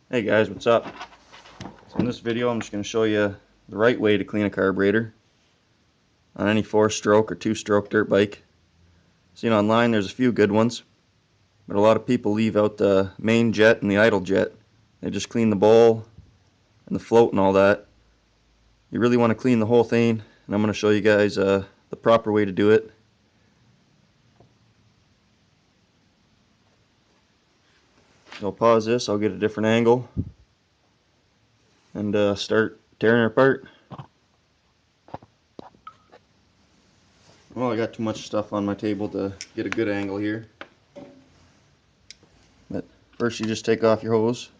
Hey guys, what's up? So in this video I'm just going to show you the right way to clean a carburetor on any 4-stroke or 2-stroke dirt bike. Seen online there's a few good ones, but a lot of people leave out the main jet and the idle jet. They just clean the bowl and the float and all that. You really want to clean the whole thing, and I'm going to show you guys the proper way to do it. So I'll pause this, I'll get a different angle, and start tearing it apart. Well, I got too much stuff on my table to get a good angle here. But first you just take off your hose.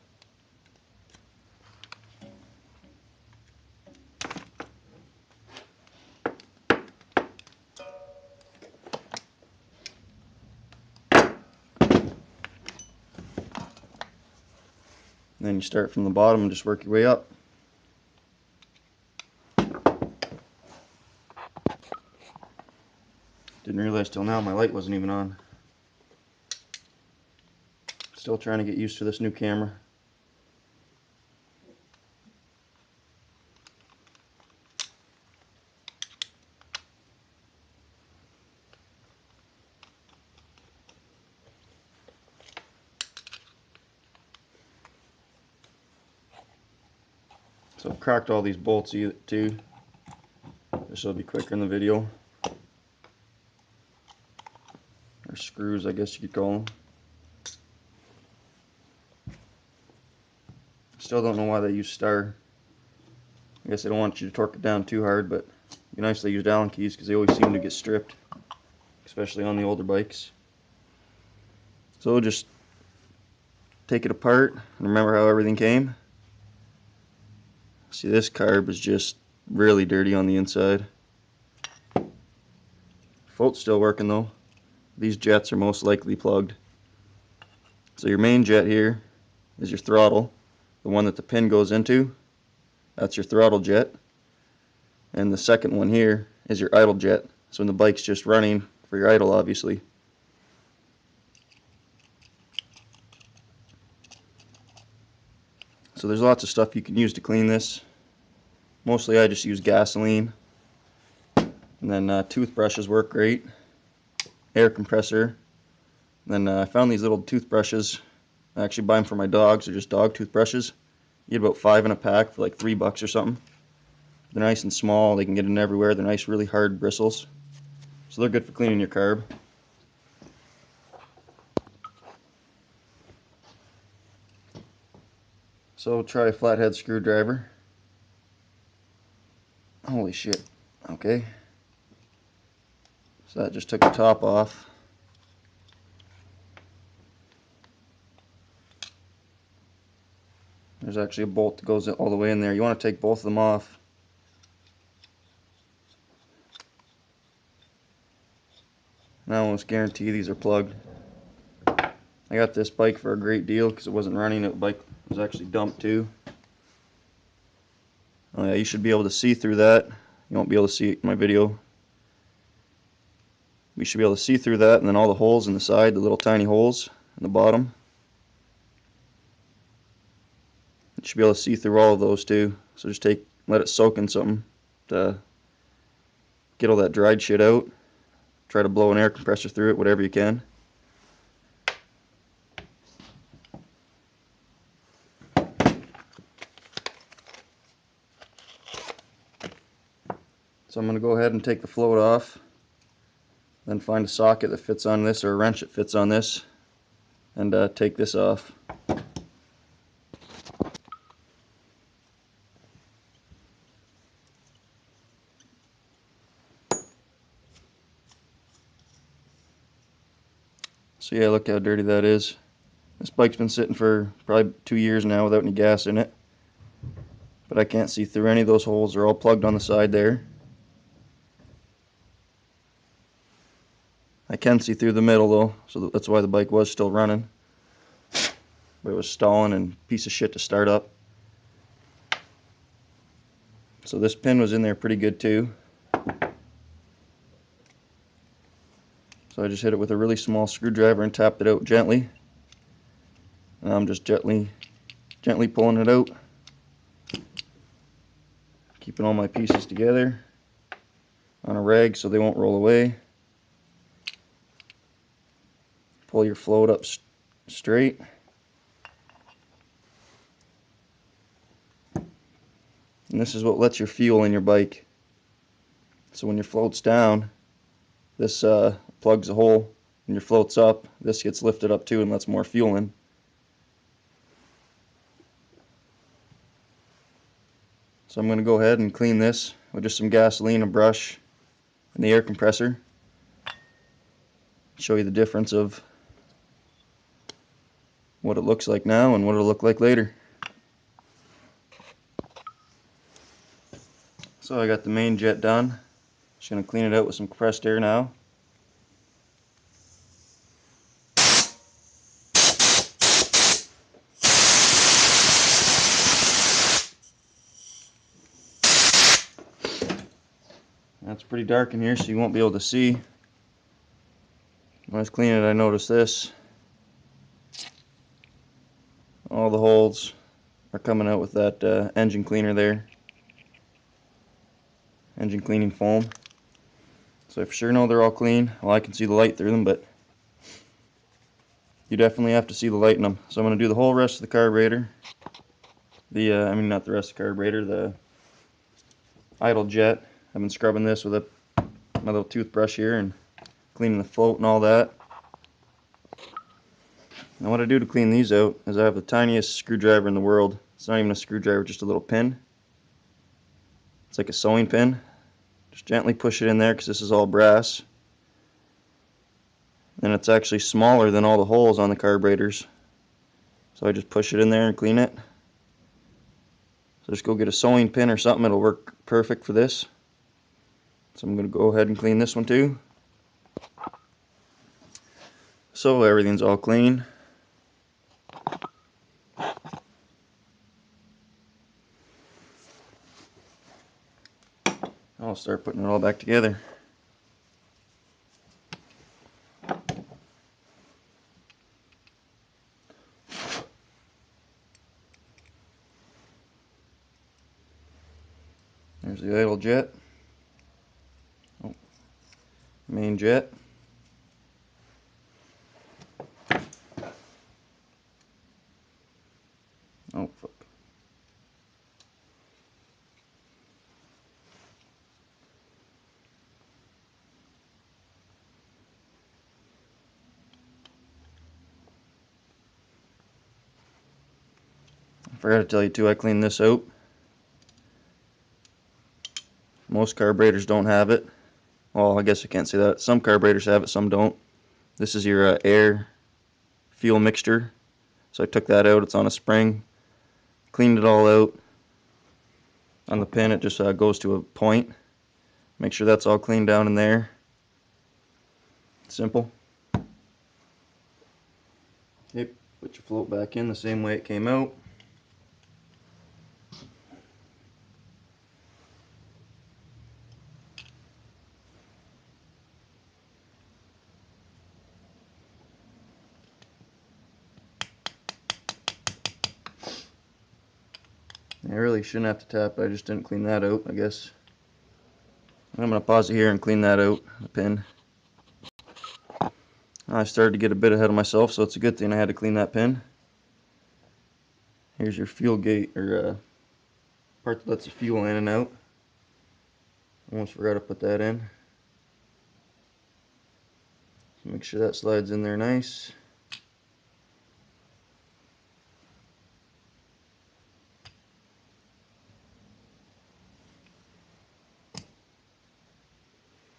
And then you start from the bottom and just work your way up. Didn't realize till now my light wasn't even on. Still trying to get used to this new camera. So I've cracked all these bolts too. This will be quicker in the video. Or screws, I guess you could call them. Still don't know why they use star. I guess they don't want you to torque it down too hard, but it'd be nice they used Allen keys because they always seem to get stripped, especially on the older bikes. So just take it apart and remember how everything came. See, this carb is just really dirty on the inside. Float's still working though. These jets are most likely plugged. So your main jet here is your throttle, the one that the pin goes into. That's your throttle jet. And the second one here is your idle jet. So when the bike's just running for your idle, obviously. So there's lots of stuff you can use to clean this. Mostly I just use gasoline. And then toothbrushes work great. Air compressor. Then I found these little toothbrushes. I actually buy them for my dogs. They're just dog toothbrushes. You get about 5 in a pack for like $3 or something. They're nice and small. They can get in everywhere. They're nice, really hard bristles. So they're good for cleaning your carb. So try a flathead screwdriver. Holy shit. Okay. So that just took the top off. There's actually a bolt that goes all the way in there. You want to take both of them off. And I almost guarantee these are plugged. I got this bike for a great deal because it wasn't running. The bike was actually dumped too. Oh yeah, you should be able to see through that. You won't be able to see it in my video. We should be able to see through that, and then all the holes in the side, the little tiny holes in the bottom. You should be able to see through all of those too. So just let it soak in something to get all that dried shit out. Try to blow an air compressor through it, whatever you can. So I'm going to go ahead and take the float off, then find a socket that fits on this or a wrench that fits on this, and take this off. So yeah, look how dirty that is. This bike's been sitting for probably 2 years now without any gas in it. But I can't see through any of those holes. They're all plugged on the side there. I can see through the middle though, so that's why the bike was still running. But it was stalling and piece of shit to start up. So this pin was in there pretty good too. So I just hit it with a really small screwdriver and tapped it out gently. And I'm just gently gently pulling it out, keeping all my pieces together on a rag so they won't roll away. Pull your float up straight. And this is what lets your fuel in your bike. So when your float's down, this plugs a hole, and your float's up. This gets lifted up too and lets more fuel in. So I'm going to go ahead and clean this with just some gasoline, a brush, and the air compressor. Show you the difference of what it looks like now and what it'll look like later. So I got the main jet done. Just going to clean it out with some compressed air now. It's pretty dark in here, so you won't be able to see. When I was cleaning it, I noticed this. All the holes are coming out with that engine cleaner there. Engine cleaning foam. So I for sure know they're all clean. Well, I can see the light through them, but you definitely have to see the light in them. So I'm going to do the whole rest of the carburetor. I mean not the rest of the carburetor, the idle jet. I've been scrubbing this with my little toothbrush here and cleaning the float and all that. Now what I do to clean these out is I have the tiniest screwdriver in the world. It's not even a screwdriver, just a little pin. It's like a sewing pin. Just gently push it in there because this is all brass. And it's actually smaller than all the holes on the carburetors. So I just push it in there and clean it. So just go get a sewing pin or something, it'll work perfect for this. So I'm going to go ahead and clean this one too. So everything's all clean. I'll start putting it all back together. There's the idle jet. Oh, main jet. Oh, fuck. I forgot to tell you too, I cleaned this out. Most carburetors don't have it. Well, I guess I can't say that. Some carburetors have it, some don't. This is your air fuel mixture. So I took that out, it's on a spring. Cleaned it all out. On the pin it just goes to a point. Make sure that's all cleaned down in there. Simple. Yep, put your float back in the same way it came out. I really shouldn't have to tap, I just didn't clean that out, I guess. I'm going to pause it here and clean that out, the pin. I started to get a bit ahead of myself, so it's a good thing I had to clean that pin. Here's your fuel gate, or part that lets the fuel in and out. Almost forgot to put that in. So make sure that slides in there nice.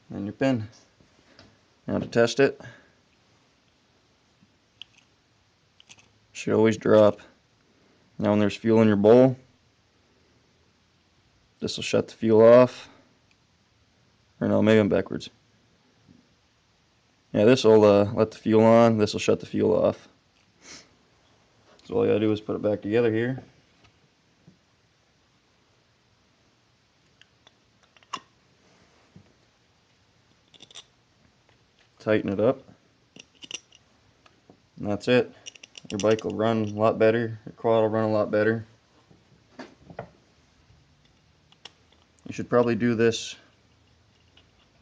And your pin. Now to test it. Should always drop. Now when there's fuel in your bowl, this will shut the fuel off. Or no, maybe I'm backwards. Yeah, this will let the fuel on, this will shut the fuel off. So all you gotta do is put it back together here. Tighten it up. And that's it. your bike will run a lot better, your quad will run a lot better. You should probably do this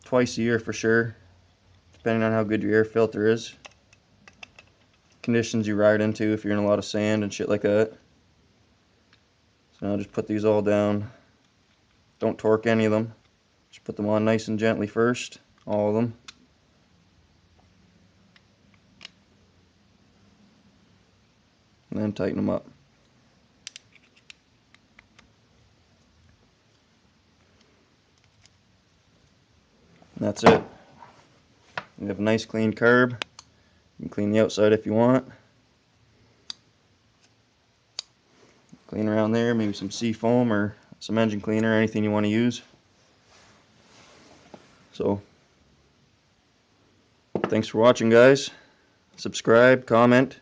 twice a year for sure, depending on how good your air filter is, conditions you ride into, if you're in a lot of sand and shit like that. So now just put these all down. Don't torque any of them. Just put them on nice and gently first, all of them. And then tighten them up. And that's it. You have a nice clean carb. You can clean the outside if you want. Clean around there, maybe some sea foam or some engine cleaner, anything you want to use. So, thanks for watching, guys. Subscribe, comment.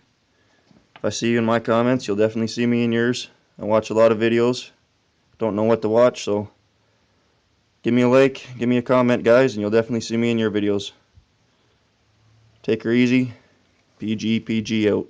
If I see you in my comments, you'll definitely see me in yours. I watch a lot of videos. Don't know what to watch, so give me a like, give me a comment, guys, and you'll definitely see me in your videos. Take her easy. PG out.